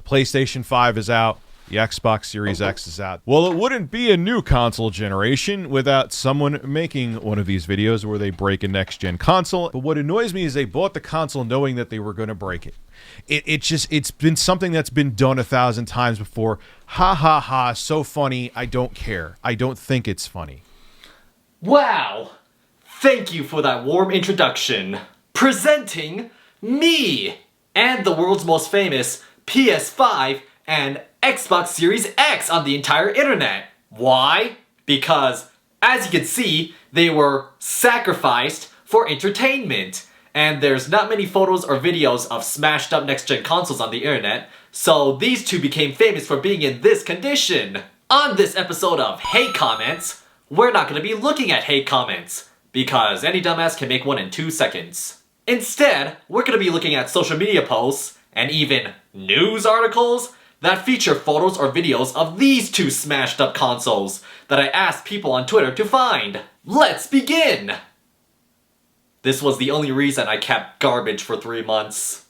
PlayStation 5 is out. The Xbox Series X is out. Well, it wouldn't be a new console generation without someone making one of these videos where they break a next-gen console. But what annoys me is they bought the console knowing that they were going to break it. It's been something that's been done 1,000 times before. Ha ha ha, so funny, I don't care. I don't think it's funny. Wow! Thank you for that warm introduction. Presenting me and the world's most famous PS5 and Xbox Series X on the entire internet. Why? Because, as you can see, they were sacrificed for entertainment. And there's not many photos or videos of smashed up next-gen consoles on the internet, so these two became famous for being in this condition. On this episode of Hate Comments, we're not going to be looking at hate comments, because any dumbass can make one in 2 seconds. Instead, we're going to be looking at social media posts, and even news articles, that feature photos or videos of these two smashed up consoles that I asked people on Twitter to find. Let's begin! This was the only reason I kept garbage for 3 months.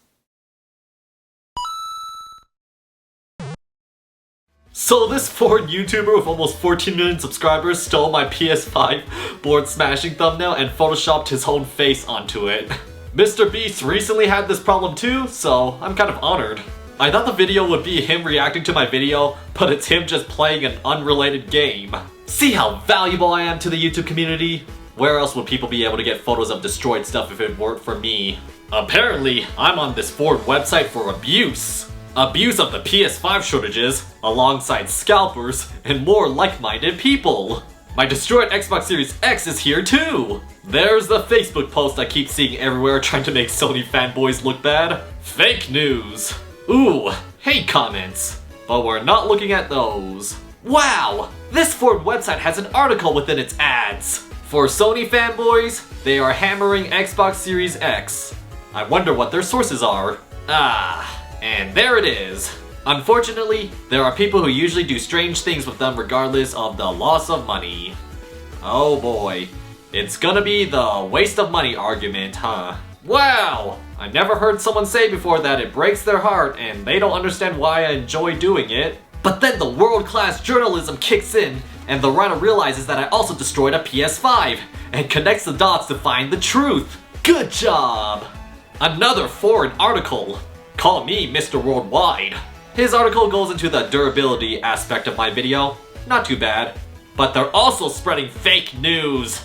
So this foreign YouTuber with almost 14 million subscribers stole my PS5 board smashing thumbnail and photoshopped his own face onto it. Mr. Beast recently had this problem too, so I'm kind of honored. I thought the video would be him reacting to my video, but it's him just playing an unrelated game. See how valuable I am to the YouTube community? Where else would people be able to get photos of destroyed stuff if it weren't for me? Apparently, I'm on this foreign website for abuse. Abuse of the PS5 shortages, alongside scalpers, and more like-minded people. My destroyed Xbox Series X is here too! There's the Facebook post I keep seeing everywhere trying to make Sony fanboys look bad. Fake news. Ooh, hate comments. But we're not looking at those. Wow! This foreign website has an article within its ads. For Sony fanboys, they are hammering Xbox Series X. I wonder what their sources are. And there it is. Unfortunately, there are people who usually do strange things with them regardless of the loss of money. Oh boy. It's gonna be the waste of money argument, huh? Wow! I never heard someone say before that it breaks their heart and they don't understand why I enjoy doing it. But then the world-class journalism kicks in and the writer realizes that I also destroyed a PS5 and connects the dots to find the truth. Good job! Another foreign article. Call me Mr. Worldwide. His article goes into the durability aspect of my video. Not too bad. But they're also spreading fake news.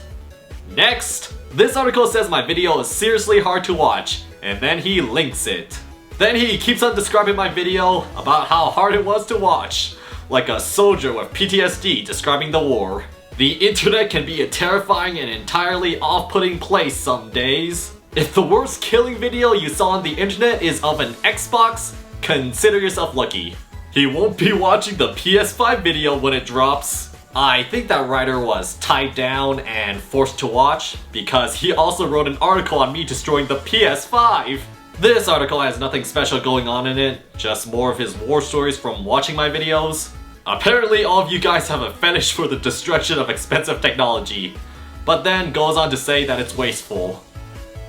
Next, this article says my video is seriously hard to watch, and then he links it. Then he keeps on describing my video about how hard it was to watch, like a soldier with PTSD describing the war. The internet can be a terrifying and entirely off-putting place some days. If the worst killing video you saw on the internet is of an Xbox, consider yourself lucky. He won't be watching the PS5 video when it drops. I think that writer was tied down and forced to watch because he also wrote an article on me destroying the PS5. This article has nothing special going on in it, just more of his war stories from watching my videos. Apparently all of you guys have a fetish for the destruction of expensive technology, but then goes on to say that it's wasteful.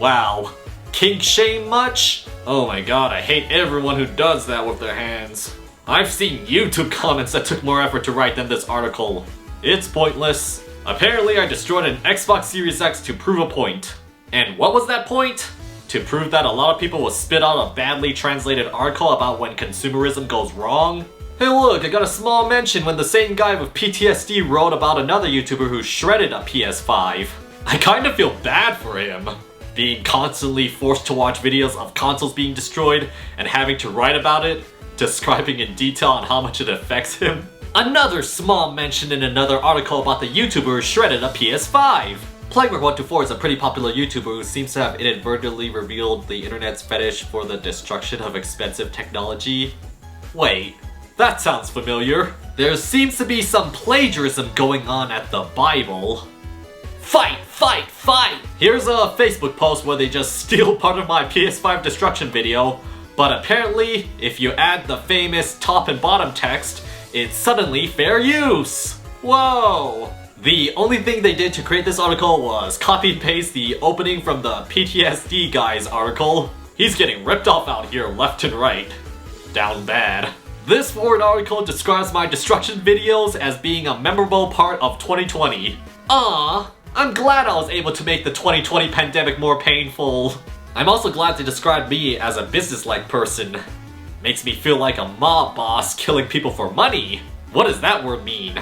Wow. Kink shame much? Oh my god, I hate everyone who does that with their hands. I've seen YouTube comments that took more effort to write than this article. It's pointless. Apparently I destroyed an Xbox Series X to prove a point. And what was that point? To prove that a lot of people will spit out a badly translated article about when consumerism goes wrong? Hey look, I got a small mention when the same guy with PTSD wrote about another YouTuber who shredded a PS5. I kinda feel bad for him. Being constantly forced to watch videos of consoles being destroyed and having to write about it, describing in detail on how much it affects him. Another small mention in another article about the YouTuber who shredded a PS5. Plaguework124 is a pretty popular YouTuber who seems to have inadvertently revealed the internet's fetish for the destruction of expensive technology. Wait, that sounds familiar. There seems to be some plagiarism going on at the Bible. Fight, fight, fight! Here's a Facebook post where they just steal part of my PS5 destruction video, but apparently, if you add the famous top and bottom text, it's suddenly fair use! Whoa! The only thing they did to create this article was copy and paste the opening from the PTSD guy's article. He's getting ripped off out here left and right. Down bad. This forward article describes my destruction videos as being a memorable part of 2020. I'm glad I was able to make the 2020 pandemic more painful. I'm also glad to describe me as a business-like person. Makes me feel like a mob boss killing people for money. What does that word mean?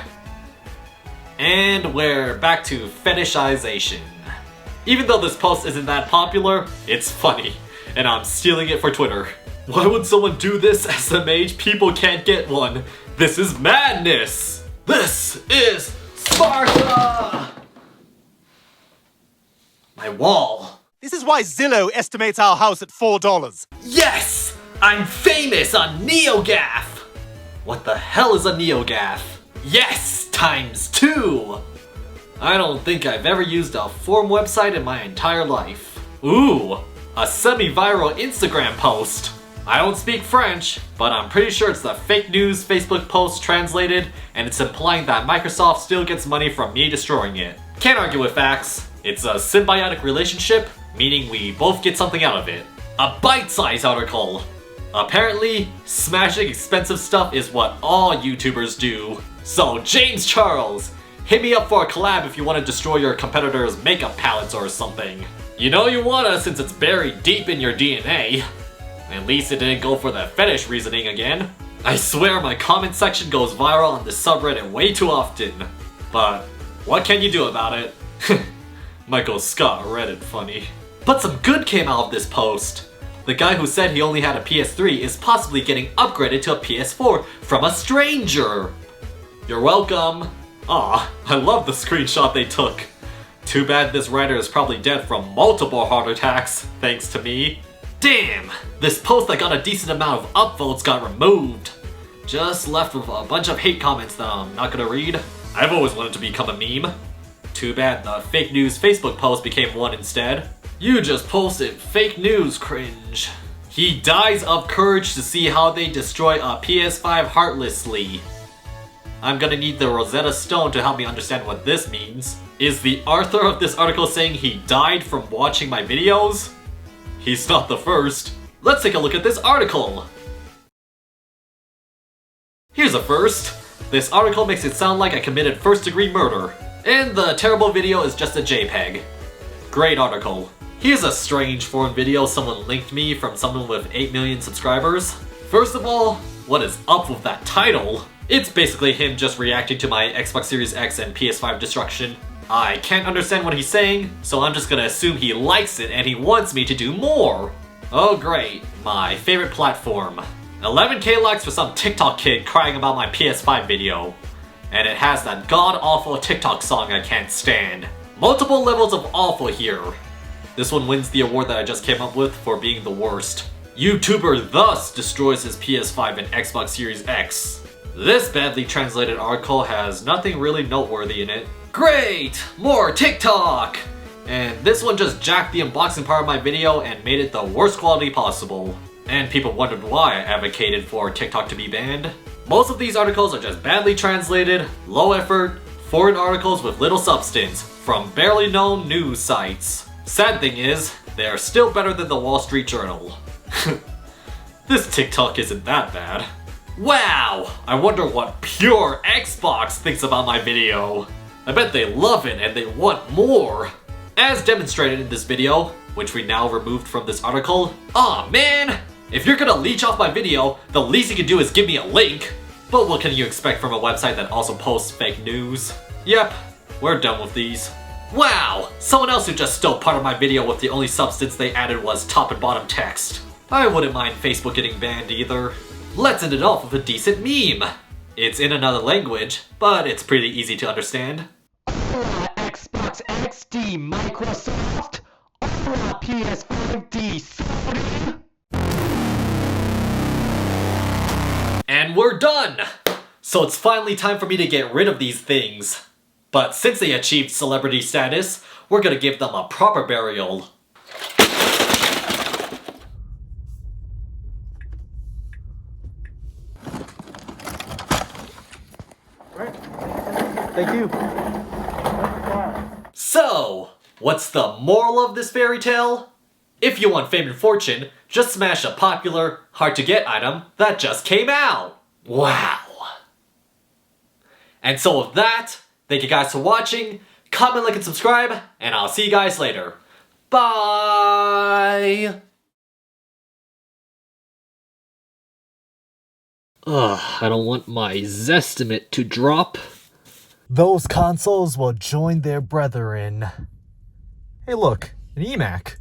And we're back to fetishization. Even though this post isn't that popular, it's funny, and I'm stealing it for Twitter. Why would someone do this, SMH? People can't get one. This is madness! This is Sparta! My wall. This is why Zillow estimates our house at $4. Yes! I'm famous on NeoGAF! What the hell is a NeoGAF? Yes! ×2! I don't think I've ever used a forum website in my entire life. Ooh! A semi-viral Instagram post! I don't speak French, but I'm pretty sure it's the fake news Facebook post translated, and it's implying that Microsoft still gets money from me destroying it. Can't argue with facts. It's a symbiotic relationship, meaning we both get something out of it. A bite-sized article! Apparently, smashing expensive stuff is what all YouTubers do. So James Charles, hit me up for a collab if you want to destroy your competitor's makeup palettes or something. You know you wanna since it's buried deep in your DNA. At least it didn't go for the fetish reasoning again. I swear my comment section goes viral on this subreddit way too often. But what can you do about it? Michael Scott Reddit funny. But some good came out of this post. The guy who said he only had a PS3 is possibly getting upgraded to a PS4 from a stranger. You're welcome. Aw, I love the screenshot they took. Too bad this writer is probably dead from multiple heart attacks, thanks to me. Damn! This post that got a decent amount of upvotes got removed. Just left with a bunch of hate comments that I'm not gonna read. I've always wanted to become a meme. Too bad the fake news Facebook post became one instead. You just posted fake news cringe. He dies of courage to see how they destroy a PS5 heartlessly. I'm gonna need the Rosetta Stone to help me understand what this means. Is the author of this article saying he died from watching my videos? He's not the first. Let's take a look at this article. Here's a first. This article makes it sound like I committed first-degree murder. And the terrible video is just a JPEG. Great article. Here's a strange foreign video someone linked me from someone with 8 million subscribers. First of all, what is up with that title? It's basically him just reacting to my Xbox Series X and PS5 destruction. I can't understand what he's saying, so I'm just gonna assume he likes it and he wants me to do more. Oh great, my favorite platform. 11k likes for some TikTok kid crying about my PS5 video. And it has that god-awful TikTok song I can't stand. Multiple levels of awful here. This one wins the award that I just came up with for being the worst. YouTuber thus destroys his PS5 and Xbox Series X. This badly translated article has nothing really noteworthy in it. Great! More TikTok! And this one just jacked the unboxing part of my video and made it the worst quality possible. And people wondered why I advocated for TikTok to be banned. Most of these articles are just badly translated, low effort, foreign articles with little substance from barely known news sites. Sad thing is, they're still better than the Wall Street Journal. This TikTok isn't that bad. Wow! I wonder what pure Xbox thinks about my video. I bet they love it and they want more. As demonstrated in this video, which we now removed from this article. Aw man! If you're gonna leech off my video, the least you can do is give me a link. But what can you expect from a website that also posts fake news? Yep, we're done with these. Wow! Someone else who just stole part of my video with the only substance they added was top and bottom text. I wouldn't mind Facebook getting banned either. Let's end it off with a decent meme. It's in another language, but it's pretty easy to understand. Xbox XD Microsoft, PS5D Sony. And we're done! So it's finally time for me to get rid of these things. But since they achieved celebrity status, we're gonna give them a proper burial. Thank you. So, what's the moral of this fairy tale? If you want fame and fortune, just smash a popular, hard-to-get item that just came out. Wow. And so with that, thank you guys for watching. Comment, like, and subscribe, and I'll see you guys later. Bye! Ugh, I don't want my Zestimate to drop. Those consoles will join their brethren. Hey look, an eMac.